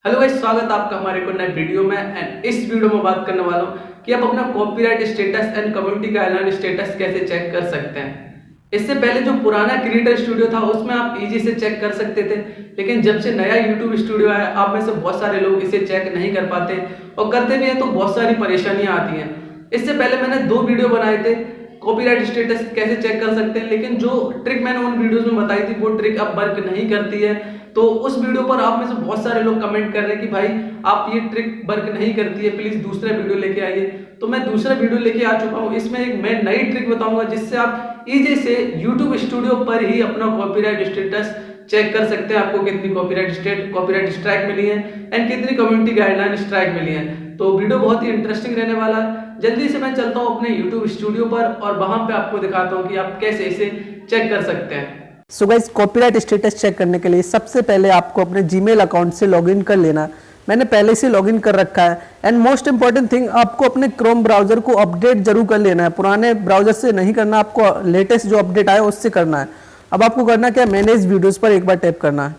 Hello guys, स्वागत है आपका हमारे को नए वीडियो में। एंड इस वीडियो में बात करने वाला हूँ कि आप अपना copyright status and community guideline status कैसे चेक कर सकते हैं। इससे पहले जो पुराना क्रिएटर स्टूडियो था उसमें आप इजी से चेक कर सकते थे, लेकिन जब से नया यूट्यूब स्टूडियो आया आप में से बहुत सारे लोग इसे चेक नहीं कर पाते और करते भी हैं तो बहुत सारी परेशानियां आती हैं। इससे पहले मैंने 2 वीडियो बनाए थे कॉपीराइट स्टेटस कैसे चेक कर सकते हैं, लेकिन जो ट्रिक मैंने उन वीडियोस में बताई थी वो ट्रिक अब वर्क नहीं करती है। तो उस वीडियो पर आप में से बहुत सारे लोग कमेंट कर रहे हैं कि भाई आप ये ट्रिक वर्क नहीं करती है, प्लीज दूसरा वीडियो लेके आइए। तो मैं दूसरा वीडियो लेके आ चुका हूँ। इसमें एक मैं नई ट्रिक बताऊंगा जिससे आप इजी से यूट्यूब स्टूडियो पर ही अपना कॉपीराइट स्टेटस चेक कर सकते हैं। आपको कितनी कॉपीराइट स्ट्राइक मिली है एंड कितनी कम्युनिटी गाइडलाइन स्ट्राइक मिली है। तो वीडियो बहुत ही इंटरेस्टिंग रहने वाला है। जल्दी से मैं चलता हूँ अपने यूट्यूब स्टूडियो पर और वहां पे आपको दिखाता हूँ कि आप कैसे इसे चेक कर सकते हैं। So guys, copyright status check करने के लिए सबसे पहले आपको अपने जीमेल अकाउंट से लॉगिन कर लेना है। मैंने पहले से लॉगिन कर रखा है। एंड मोस्ट इंपॉर्टेंट थिंग, आपको अपने क्रोम ब्राउजर को अपडेट जरूर कर लेना है। पुराने ब्राउजर से नहीं करना, आपको लेटेस्ट जो अपडेट आया उससे करना है। अब आपको करना क्या, मैनेज वीडियोज़ पर एक बार टैप करना है।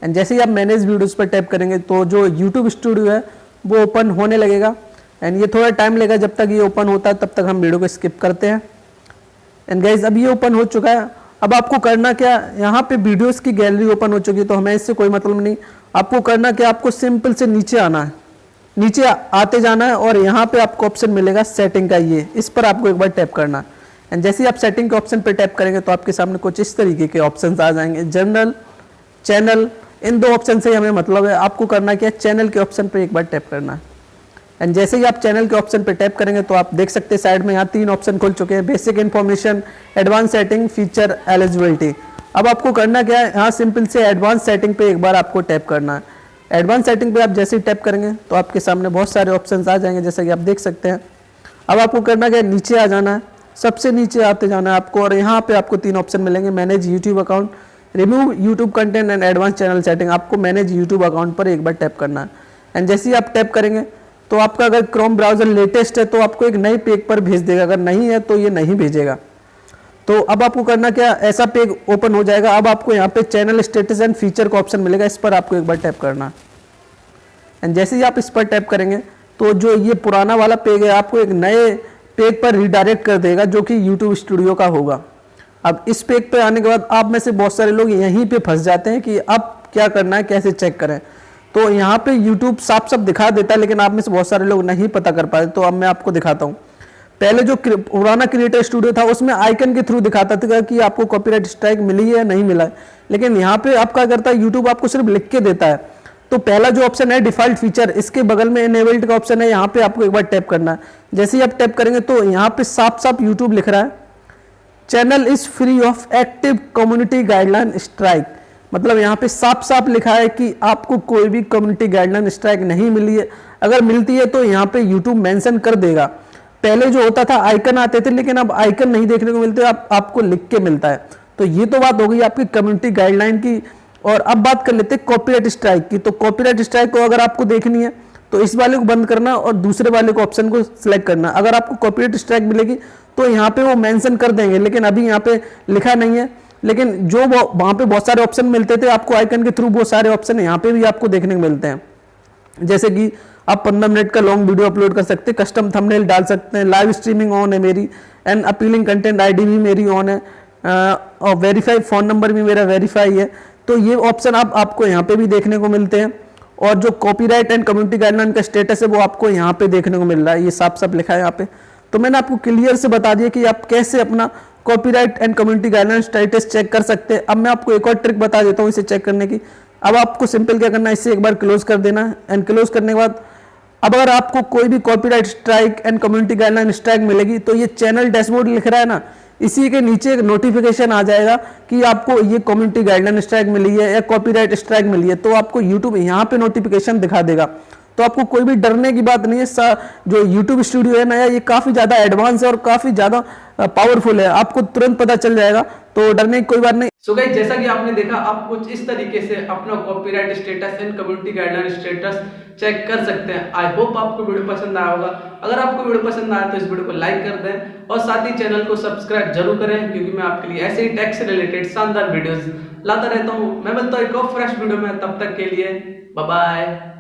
एंड जैसे ही आप मैनेज वीडियोज़ पर टैप करेंगे तो जो यूट्यूब स्टूडियो है वो ओपन होने लगेगा। एंड ये थोड़ा टाइम लेगा, जब तक ये ओपन होता है तब तक हम वीडियो को स्किप करते हैं। एंड गाइज, अब ये ओपन हो चुका है। अब आपको करना क्या, यहाँ पे वीडियोस की गैलरी ओपन हो चुकी है तो हमें इससे कोई मतलब नहीं। आपको करना क्या, आपको सिंपल से नीचे आना है, नीचे आते जाना है और यहाँ पे आपको ऑप्शन मिलेगा सेटिंग का, ये इस पर आपको एक बार टैप करना है। एंड जैसे ही आप सेटिंग के ऑप्शन पर टैप करेंगे तो आपके सामने कुछ इस तरीके के ऑप्शन आ जाएंगे। जनरल, चैनल, इन 2 ऑप्शन से हमें मतलब है। आपको करना क्या, चैनल के ऑप्शन पर एक बार टैप करना है। एंड जैसे ही आप चैनल के ऑप्शन पे टैप करेंगे तो आप देख सकते हैं साइड में यहाँ 3 ऑप्शन खुल चुके हैं, basic information, advance setting, feature, eligibility. अब आपको करना क्या है, यहाँ सिंपल से एडवांस सेटिंग पे एक बार आपको टैप करना है। एडवांस सेटिंग पे आप जैसे ही टैप करेंगे तो आपके सामने बहुत सारे ऑप्शन आ जाएंगे, जैसा कि आप देख सकते हैं। अब आपको करना क्या, नीचे आ जाना है, सबसे नीचे आते जाना है आपको और यहाँ पे आपको 3 ऑप्शन मिलेंगे, manage YouTube account, remove YouTube content and advance channel setting. आपको मैनेज यूट्यूब अकाउंट पर एक बार टैप करना है। एंड जैसे ही आप टैप करेंगे तो आपका अगर क्रोम ब्राउजर लेटेस्ट है तो आपको एक नई पेज पर भेज देगा, अगर नहीं है तो ये नहीं भेजेगा। तो अब आपको करना क्या, ऐसा पेज ओपन हो जाएगा। अब आपको यहाँ पे चैनल स्टेटस एंड फीचर का ऑप्शन मिलेगा, इस पर आपको एक बार टैप करना। एंड जैसे ही आप इस पर टैप करेंगे तो जो ये पुराना वाला पेज है आपको एक नए पेज पर रिडायरेक्ट कर देगा जो कि यूट्यूब स्टूडियो का होगा। अब इस पेज पर आने के बाद आप में से बहुत सारे लोग यहीं पर फंस जाते हैं कि अब क्या करना है, कैसे चेक करें। तो यहाँ पे YouTube साफ साफ दिखा देता है, लेकिन आप में से बहुत सारे लोग नहीं पता कर पाते। तो अब मैं आपको दिखाता हूँ। पहले जो पुराना क्रिएटर स्टूडियो था उसमें आइकन के थ्रू दिखाता था कि आपको कॉपीराइट स्ट्राइक मिली है या नहीं मिला है, लेकिन यहाँ पे आप क्या करता है, YouTube आपको सिर्फ लिख के देता है। तो पहला जो ऑप्शन है डिफॉल्ट फीचर, इसके बगल में इनेबल्ड का ऑप्शन है, यहाँ पे आपको एक बार टैप करना है। जैसे ही आप टैप करेंगे तो यहाँ पे साफ साफ YouTube लिख रहा है, channel is free of active community guideline strike. मतलब यहाँ पे साफ साफ लिखा है कि आपको कोई भी कम्युनिटी गाइडलाइन स्ट्राइक नहीं मिली है। अगर मिलती है तो यहाँ पे YouTube मेंशन कर देगा। पहले जो होता था आइकन आते थे, लेकिन अब आइकन नहीं देखने को मिलते, आपको लिख के मिलता है। तो ये तो बात हो गई आपकी कम्युनिटी गाइडलाइन की। और अब बात कर लेते हैं कॉपीराइट स्ट्राइक की। तो कॉपीराइट स्ट्राइक को अगर आपको देखनी है तो इस वाले को बंद करना और दूसरे वाले को ऑप्शन को सिलेक्ट करना। अगर आपको कॉपीराइट स्ट्राइक मिलेगी तो यहाँ पे वो मेंशन कर देंगे, लेकिन अभी यहाँ पे लिखा नहीं है। लेकिन जो वहां पे बहुत सारे ऑप्शन मिलते थे आपको आइकन के थ्रू, वो सारे ऑप्शन यहाँ पे भी आपको देखने को मिलते हैं। जैसे कि आप 15 मिनट का लॉन्ग वीडियो अपलोड कर सकते हैं, कस्टम थंबनेल डाल सकते हैं, लाइव स्ट्रीमिंग ऑन है मेरी, एंड अपीलिंग कंटेंट आईडी भी मेरी ऑन है, और वेरीफाई फोन नंबर भी मेरा वेरीफाई है। तो ये ऑप्शन आपको यहाँ पे भी देखने को मिलते हैं। और जो कॉपीराइट एंड कम्युनिटी गाइडलाइन का स्टेटस है वो आपको यहाँ पे देखने को मिल रहा है, ये साफ साफ लिखा है यहाँ पे। तो मैंने आपको क्लियर से बता दिया कि आप कैसे अपना copyright and community guideline status check कर सकते हैं। अब मैं आपको एक और ट्रिक बता देता हूँ इसे चेक करने की। अब आपको सिंपल क्या करना है, इसे एक बार क्लोज कर देना है। एंड क्लोज करने के बाद अब अगर आपको कोई भी copyright strike and community guideline strike मिलेगी तो ये चैनल डैशबोर्ड लिख रहा है ना, इसी के नीचे एक नोटिफिकेशन आ जाएगा कि आपको ये कम्युनिटी गाइडलाइन स्ट्राइक मिली है या कॉपीराइट स्ट्राइक मिली है। तो आपको यूट्यूब यहाँ पे नोटिफिकेशन दिखा देगा। तो आपको कोई भी डरने की बात नहीं है। जो YouTube स्टूडियो है नया, ये काफी ज्यादा एडवांस है और काफी ज्यादा पावरफुल है, आपको तुरंत पता चल जाएगा। तो डरने की कोई बात नहीं। सो गाइस, जैसा कि आपने देखा, आप कुछ इस तरीके से अपना copyright status and community guideline status check कर सकते हैं। आई होप आपको वीडियो पसंद आया होगा। अगर आपको वीडियो पसंद आया तो इस वीडियो को लाइक कर दें और साथ ही चैनल को सब्सक्राइब जरूर करें, क्योंकि मैं आपके लिए ऐसे ही टेक से रिलेटेड शानदार वीडियोस लाता रहता हूँ। मैं मिलता हूँ एक और फ्रेश वीडियो में, तब तक के लिए बाय बाय।